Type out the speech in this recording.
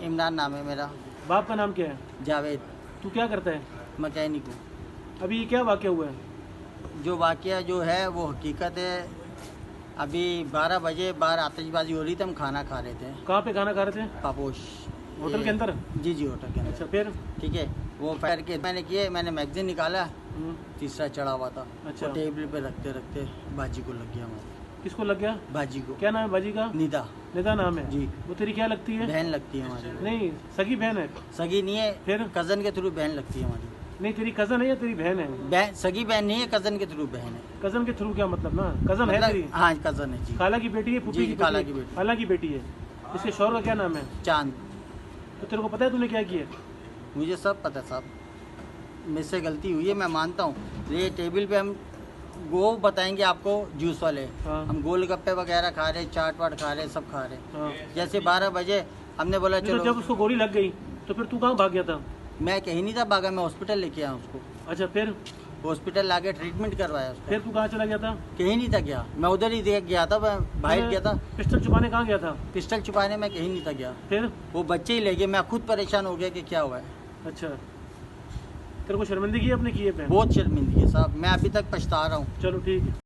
इमरान नाम है मेरा। बाप का नाम क्या है? जावेद। तू क्या करता है? मैकेनिक हूँ। अभी ये क्या वाक़या हुआ है? जो वाकया जो है वो हकीकत है। अभी 12 बजे बाहर आतिशबाजी हो रही थी, हम खाना खा रहे थे। कहाँ पे खाना खा रहे थे? पापोश होटल के अंदर? जी जी, होटल के अंदर। अच्छा, फिर? ठीक है, वो फायर के मैंने मैगजीन निकाला, हम्म, तीसरा चढ़ा हुआ था। अच्छा। वो टेबल पे रखते रखते बाजी को लग गया हमारे। किसको लग गया? बाजी को। क्या नाम है बाजी का? निदा। निदा नाम है जी। वो तेरी क्या लगती है? बहन लगती है हमारी। नहीं, सगी बहन है। सगी नहीं है, फिर? कज़न के थ्रू बहन लगती है हमारी। नहीं, तेरी कज़न है या तेरी बहन है? बहन, सगी बहन नहीं है, कज़न के थ्रू बहन है। कज़न के थ्रू क्या मतलब ना? कज़न है तेरी? हाँ, कज़न है जी। खाला की बेटी है? फूफी जी, की खाला बेटी की है? बेटी। खाला की बेटी है। इसके शौहर का क्या नाम है? चांद। तो तेरे को पता है तूने क्या किया? मुझे सब पता है साहब, मेरे से गलती हुई है, मैं मानता हूँ। ये टेबल पे हम वो बताएंगे आपको, जूस वाले। हाँ। हम गोलगप्पे वगैरह खा रहे, चाट वाट खा रहे, सब खा रहे। हाँ। जैसे 12 बजे हमने बोला नहीं, तो चलो। जब उसको गोली लग गई तो फिर तू कहाँ भाग गया था? मैं कहीं नहीं था भागा, मैं हॉस्पिटल लेके आया उसको। अच्छा, फिर? हॉस्पिटल लाके ट्रीटमेंट करवाया उसको। फिर तू कहाँ चला गया था? कहीं नहीं था गया, मैं उधर ही देख गया था, मैं बाहर गया था। पिस्टल छुपाने कहाँ गया था? पिस्टल छुपाने में कहीं नहीं था गया। फिर? वो बच्चे ही ले गए, मैं खुद परेशान हो गया कि क्या हुआ है। अच्छा, तेरे को शर्मिंदगी है अपने किए पे? बहुत शर्मिंदगी है साहब, मैं अभी तक पछता रहा हूँ। चलो ठीक है।